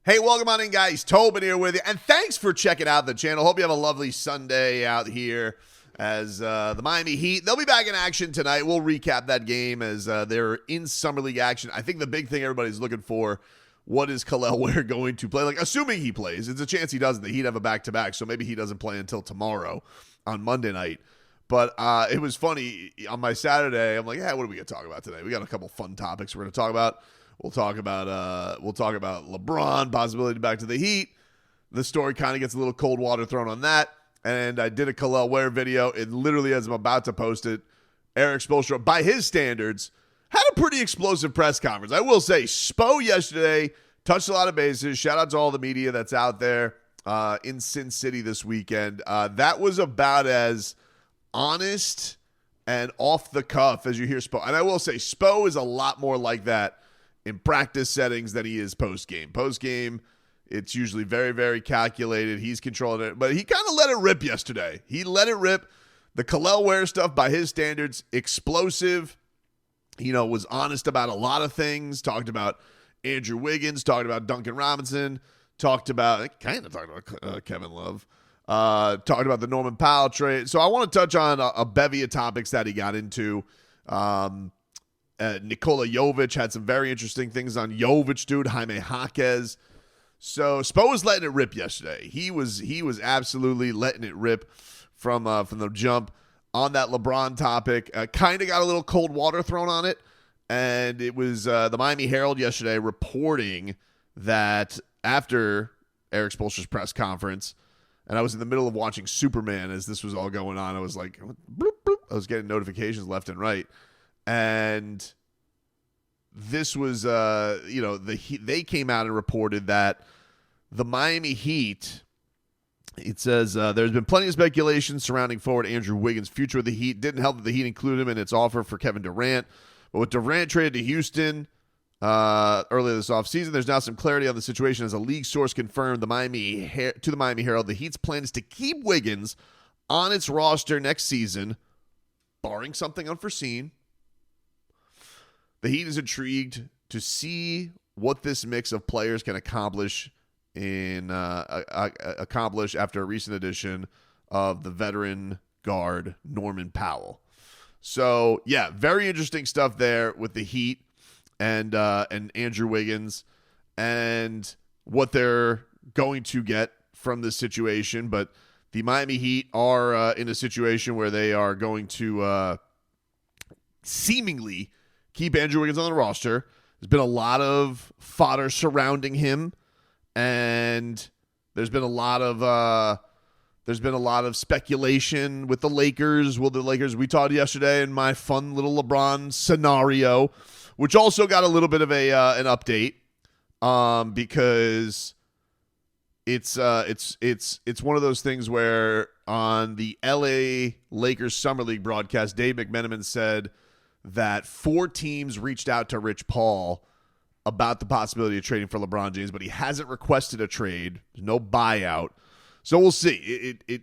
Hey, welcome on in, guys. Tobin here with you, and thanks for checking out the channel. Hope you have a lovely Sunday out here as the Miami Heat, they'll be back in action tonight. We'll recap that game as they're in Summer League action. I think the big thing everybody's looking for, what is Kel'el Ware going to play? Like, assuming he plays. It's a chance he doesn't. The Heat have a back-to-back, so maybe he doesn't play until tomorrow on Monday night. But it was funny. On my Saturday, I'm like, what are we going to talk about today? We got a couple fun topics we're going to talk about. We'll talk about LeBron, possibility back to the Heat. The story kind of gets a little cold water thrown on that. And I did a Kel'el Ware video. It literally, as I'm about to post it, Erik Spoelstra, by his standards, had a pretty explosive press conference. I will say, Spo yesterday touched a lot of bases. Shout out to all the media that's out there in Sin City this weekend. That was about as honest and off the cuff as you hear Spo. And I will say, Spo is a lot more like that in practice settings than he is post-game. Post-game, it's usually very, very calculated. He's controlling it. But he kind of let it rip yesterday. He let it rip. The Kel'el Ware stuff, by his standards, explosive. Was honest about a lot of things. Talked about Andrew Wiggins. Talked about Duncan Robinson. Talked about Kevin Love. Talked about the Norman Powell trade. So I want to touch on a bevy of topics that he got into. Nikola Jovic had some very interesting things on Jovic, dude. Jaime Jaquez. So Spo was letting it rip yesterday. He was absolutely letting it rip from the jump on that LeBron topic. Kind of got a little cold water thrown on it, and it was the Miami Herald yesterday reporting that after Erik Spoelstra's press conference, and I was in the middle of watching Superman as this was all going on. I was like, bloop, bloop. I was getting notifications left and right. And this was, they came out and reported that the Miami Heat, it says, there's been plenty of speculation surrounding forward Andrew Wiggins' future with the Heat. Didn't help that the Heat included him in its offer for Kevin Durant. But with Durant traded to Houston earlier this offseason, there's now some clarity on the situation as a league source confirmed to the Miami Herald the Heat's plan is to keep Wiggins on its roster next season, barring something unforeseen. The Heat is intrigued to see what this mix of players can accomplish after a recent addition of the veteran guard Norman Powell. So, yeah, very interesting stuff there with the Heat and Andrew Wiggins and what they're going to get from this situation. But the Miami Heat are in a situation where they are going to seemingly keep Andrew Wiggins on the roster. There's been a lot of fodder surrounding him, and there's been a lot of speculation with the Lakers. Will the Lakers? We talked yesterday in my fun little LeBron scenario, which also got a little bit of an update, because it's one of those things where on the LA Lakers Summer League broadcast, Dave McMenamin said that 4 teams reached out to Rich Paul about the possibility of trading for LeBron James, but he hasn't requested a trade. There's no buyout. So we'll see. It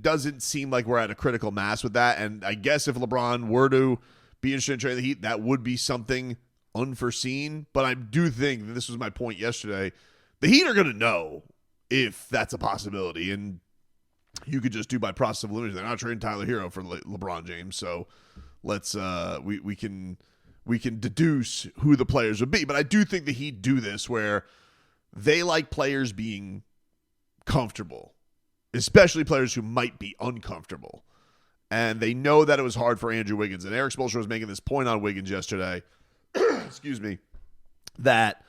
doesn't seem like we're at a critical mass with that. And I guess if LeBron were to be interested in trading the Heat, that would be something unforeseen. But I do think, and this was my point yesterday, the Heat are going to know if that's a possibility. And you could just do by process of elimination. They're not trading Tyler Hero for LeBron James. So let's we can deduce who the players would be. But I do think the Heat do this where they like players being comfortable, especially players who might be uncomfortable. And they know that it was hard for Andrew Wiggins. And Erik Spoelstra was making this point on Wiggins yesterday. Excuse me. That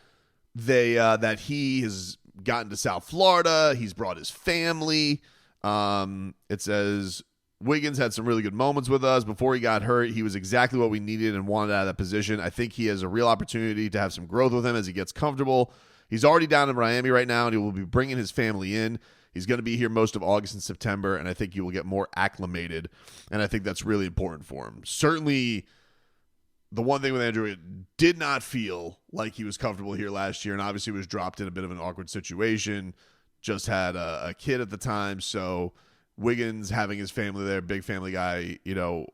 he has gotten to South Florida. He's brought his family. It says Wiggins had some really good moments with us. Before he got hurt, he was exactly what we needed and wanted out of that position. I think he has a real opportunity to have some growth with him as he gets comfortable. He's already down in Miami right now, and he will be bringing his family in. He's going to be here most of August and September, and I think he will get more acclimated, and I think that's really important for him. Certainly, the one thing with Andrew, it did not feel like he was comfortable here last year, and obviously was dropped in a bit of an awkward situation. Just had a kid at the time, so Wiggins having his family there, big family guy,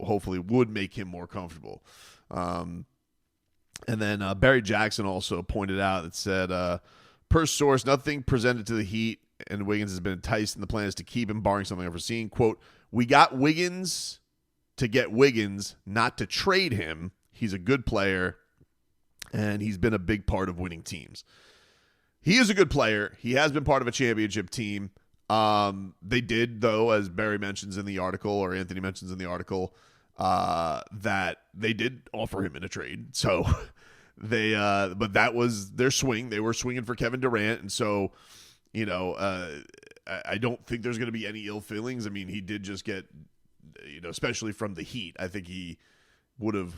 hopefully would make him more comfortable. And then Barry Jackson also pointed out that said Per source, nothing presented to the Heat, and Wiggins has been enticed, and the plan is to keep him, barring something unforeseen. Quote, we got Wiggins to get Wiggins, not to trade him. He's a good player, and he's been a big part of winning teams. He is a good player. He has been part of a championship team. They did, though, as Barry mentions in the article, or Anthony mentions in the article, that they did offer him in a trade. So but that was their swing. They were swinging for Kevin Durant, and so, I don't think there's going to be any ill feelings. I mean, he did just get, especially from the Heat. I think he would have,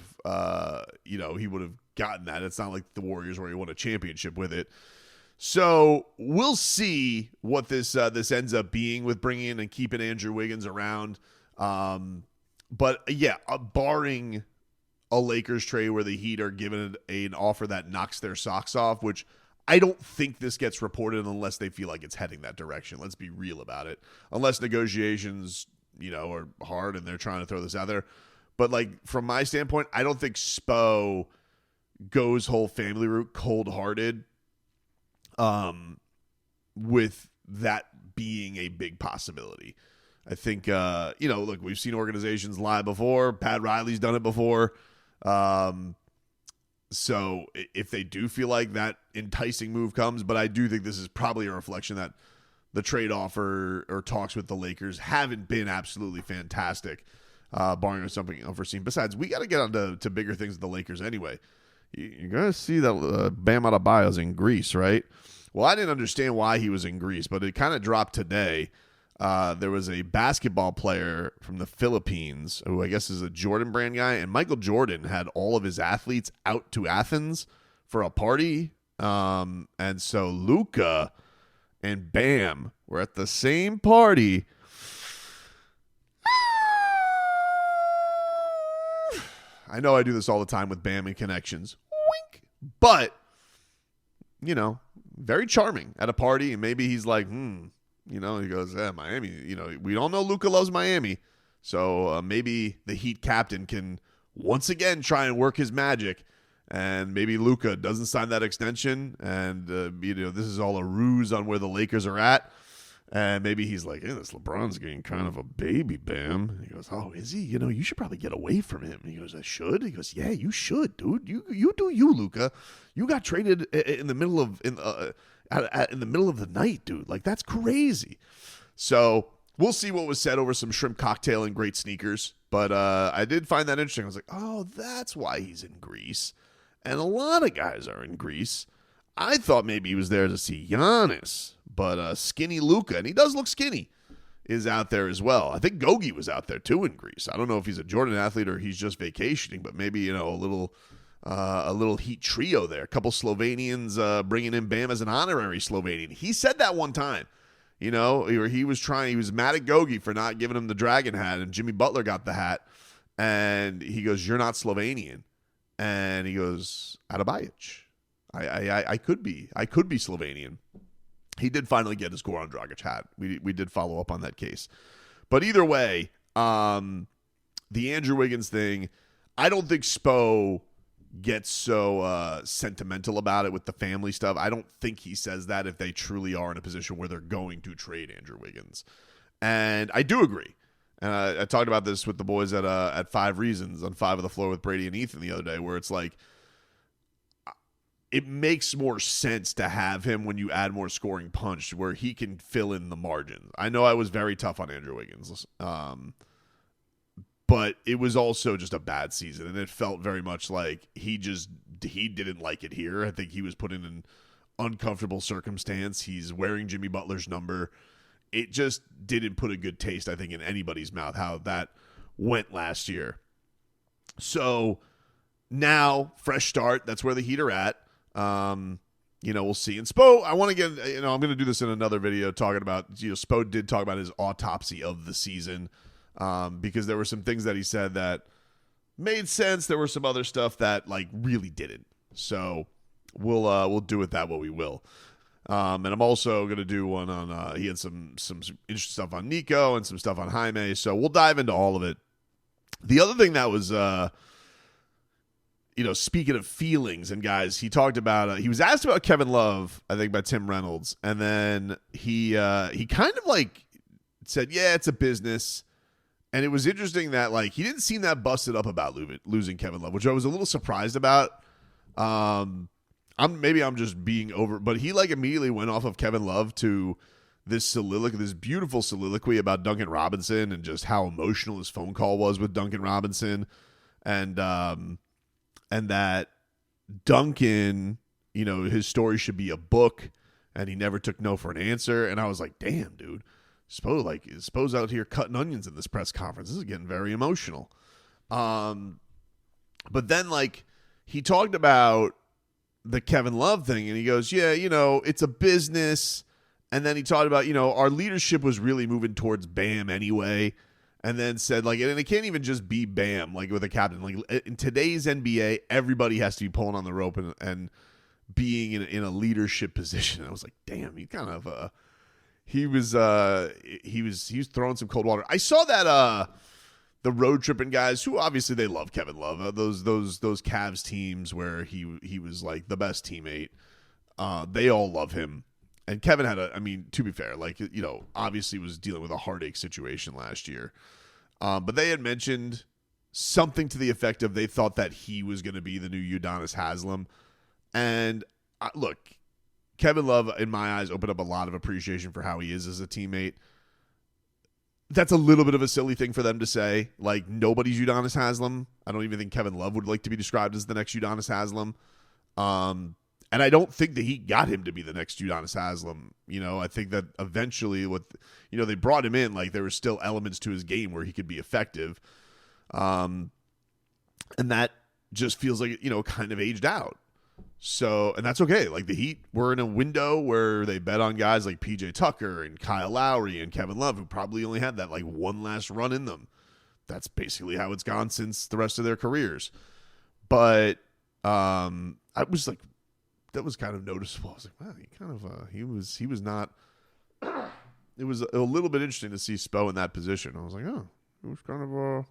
he would have gotten that. It's not like the Warriors where he won a championship with it. So we'll see what this ends up being with bringing in and keeping Andrew Wiggins around. But yeah, barring a Lakers trade where the Heat are given an offer that knocks their socks off, which I don't think this gets reported unless they feel like it's heading that direction. Let's be real about it. Unless negotiations, are hard and they're trying to throw this out there. But like from my standpoint, I don't think Spo goes whole family route cold-hearted. With that being a big possibility. I think, look, we've seen organizations lie before. Pat Riley's done it before. So if they do feel like that enticing move comes, but I do think this is probably a reflection that the trade offer or talks with the Lakers haven't been absolutely fantastic, barring something unforeseen. Besides, we got to get on to bigger things with the Lakers anyway. You're going to see that Bam Adebayo's in Greece, right? Well, I didn't understand why he was in Greece, but it kind of dropped today. There was a basketball player from the Philippines who I guess is a Jordan brand guy, and Michael Jordan had all of his athletes out to Athens for a party. And so Luka and Bam were at the same party. I know I do this all the time with Bam and connections. Wink. But, very charming at a party. And maybe he's like, he goes, Miami, we all know Luka loves Miami. So maybe the Heat captain can once again try and work his magic. And maybe Luka doesn't sign that extension. And, this is all a ruse on where the Lakers are at. And maybe he's like, this LeBron's getting kind of a baby, Bam. And he goes, oh, is he? You should probably get away from him. And he goes, I should? He goes, yeah, you should, dude. You do you, Luka. You got traded in the middle of in the middle of the night, dude. Like, that's crazy. So we'll see what was said over some shrimp cocktail and great sneakers. But I did find that interesting. I was like, oh, that's why he's in Greece. And a lot of guys are in Greece. I thought maybe he was there to see Giannis, but skinny Luka, and he does look skinny, is out there as well. I think Gogi was out there too in Greece. I don't know if he's a Jordan athlete or he's just vacationing, but maybe a little Heat trio there. A couple Slovenians bringing in Bam as an honorary Slovenian. He said that one time, he was mad at Gogi for not giving him the dragon hat, and Jimmy Butler got the hat, and he goes, "You're not Slovenian," and he goes, "Adebayo. I could be Slovenian." He did finally get his Goran Dragic hat. We did follow up on that case. But either way, the Andrew Wiggins thing, I don't think Spo gets so sentimental about it with the family stuff. I don't think he says that if they truly are in a position where they're going to trade Andrew Wiggins. And I do agree. And I talked about this with the boys at 5 Reasons on 5 of the Floor with Brady and Ethan the other day, where it's like, it makes more sense to have him when you add more scoring punch where he can fill in the margins. I know I was very tough on Andrew Wiggins, but it was also just a bad season, and it felt very much like he didn't like it here. I think he was put in an uncomfortable circumstance. He's wearing Jimmy Butler's number. It just didn't put a good taste, I think, in anybody's mouth how that went last year. So now, fresh start. That's where the Heat are at. We'll see. And Spo, I want to get, I'm going to do this in another video talking about, Spo did talk about his autopsy of the season, because there were some things that he said that made sense. There were some other stuff that really didn't. So we'll do with that what we will. And I'm also going to do one on, he had some interesting stuff on Nico and some stuff on Jaime. So we'll dive into all of it. The other thing that was, speaking of feelings and guys, he talked about he was asked about Kevin Love, I think by Tim Reynolds, and then he kind of like said, yeah, it's a business. And it was interesting that like he didn't seem that busted up about losing Kevin Love, which I was a little surprised about. I'm just being over, but he like immediately went off of Kevin Love to this beautiful soliloquy about Duncan Robinson and just how emotional his phone call was with Duncan Robinson, and that Duncan, his story should be a book, and he never took no for an answer. And I was like, damn, dude. Spo's out here cutting onions in this press conference. This is getting very emotional. But then like he talked about the Kevin Love thing, and he goes, yeah, it's a business. And then he talked about, our leadership was really moving towards Bam anyway. And then said like, and it can't even just be Bam, like with a captain. Like in today's NBA, everybody has to be pulling on the rope and being in a leadership position. I was like, damn, he kind of he was throwing some cold water. I saw that the road tripping guys, who obviously they love Kevin Love, those Cavs teams where he was like the best teammate. They all love him. And Kevin had to be fair, like, obviously was dealing with a heartache situation last year. But they had mentioned something to the effect of they thought that he was going to be the new Udonis Haslem. And look, Kevin Love, in my eyes, opened up a lot of appreciation for how he is as a teammate. That's a little bit of a silly thing for them to say. Like, nobody's Udonis Haslem. I don't even think Kevin Love would like to be described as the next Udonis Haslem. And I don't think that he got him to be the next Udonis Haslem. I think that eventually they brought him in, like there were still elements to his game where he could be effective. And that just feels like, kind of aged out. So, and that's okay. Like the Heat were in a window where they bet on guys like PJ Tucker and Kyle Lowry and Kevin Love, who probably only had that like one last run in them. That's basically how it's gone since the rest of their careers. But I was like, that was kind of noticeable. I was like, wow, he kind of he was not. It was a little bit interesting to see Spo in that position. I was like, oh, it was kind of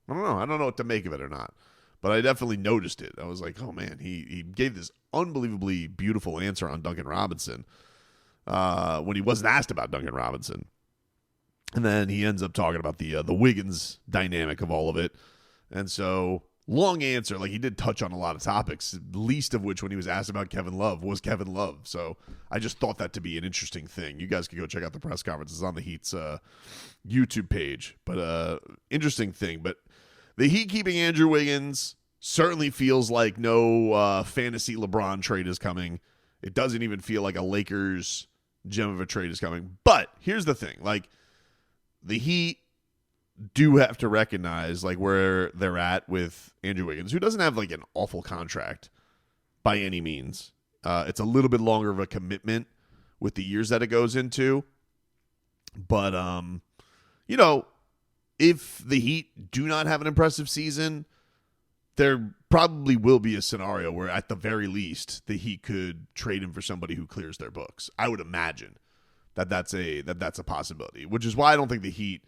I don't know what to make of it or not. But I definitely noticed it. I was like, oh, man, he gave this unbelievably beautiful answer on Duncan Robinson when he wasn't asked about Duncan Robinson. And then he ends up talking about the Wiggins dynamic of all of it. And so, long answer. Like, he did touch on a lot of topics, least of which when he was asked about Kevin Love was Kevin Love. So I just thought that to be an interesting thing. You guys could go check out the press conference. It's on the Heat's YouTube page. But interesting thing. But the Heat keeping Andrew Wiggins certainly feels like no fantasy LeBron trade is coming. It doesn't even feel like a Lakers gem of a trade is coming. But here's the thing. Like, the Heat do have to recognize like where they're at with Andrew Wiggins, who doesn't have like an awful contract by any means. It's a little bit longer of a commitment with the years that it goes into. But, if the Heat do not have an impressive season, there probably will be a scenario where, at the very least, the Heat could trade him for somebody who clears their books. I would imagine that's a possibility, which is why I don't think the Heat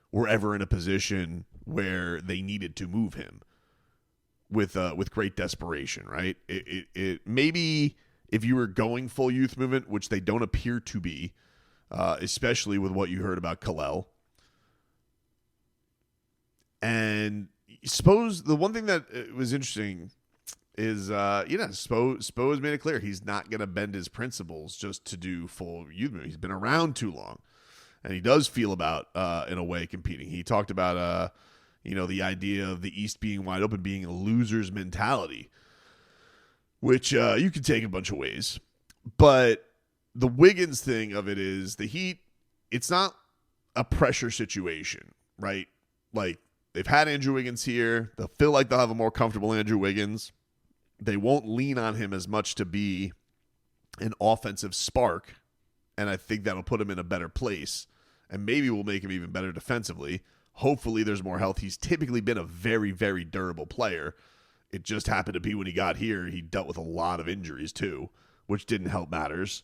were ever in a position where they needed to move him with great desperation. Right? It maybe if you were going full youth movement, which they don't appear to be, especially with what you heard about Kalel. And suppose the one thing that was interesting is, Spo has made it clear he's not going to bend his principles just to do full youth movement. He's been around too long, and he does feel about, in a way, competing. He talked about, the idea of the East being wide open being a loser's mentality, which you could take a bunch of ways. But the Wiggins thing of it is the Heat, it's not a pressure situation, right? Like, they've had Andrew Wiggins here. They'll feel like they'll have a more comfortable Andrew Wiggins. They won't lean on him as much to be an offensive spark, and I think that'll put him in a better place, and maybe will make him even better defensively. Hopefully there's more health. He's typically been a very, very durable player. It just happened to be when he got here, he dealt with a lot of injuries too, which didn't help matters.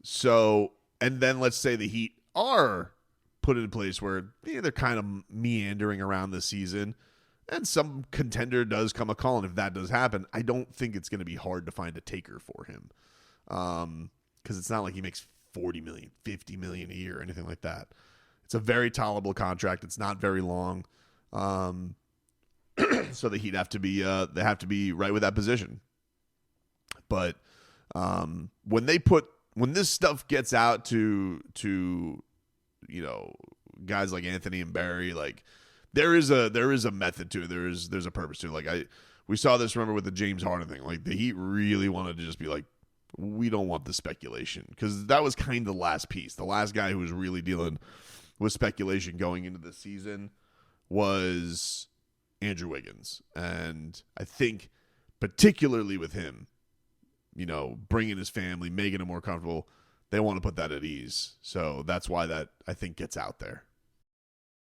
So, and then let's say the Heat are put in a place where they're kind of meandering around this season. and some contender does come a call, and if that does happen, I don't think it's going to be hard to find a taker for him, because it's not like he makes $40 million, $50 million a year or anything like that. It's a very tolerable contract. It's not very long, so the Heat have to be right with that position. But when this stuff gets out to guys like Anthony and Barry, like there is a method to it. There's a purpose to it. Like we saw this, remember, with the James Harden thing. Like the Heat really wanted to just be like, we don't want the speculation, because that was kind of the last piece. The last guy who was really dealing with speculation going into the season was Andrew Wiggins, and I think particularly with him, bringing his family, making him more comfortable, they want to put that at ease. So that's why that, I think, gets out there.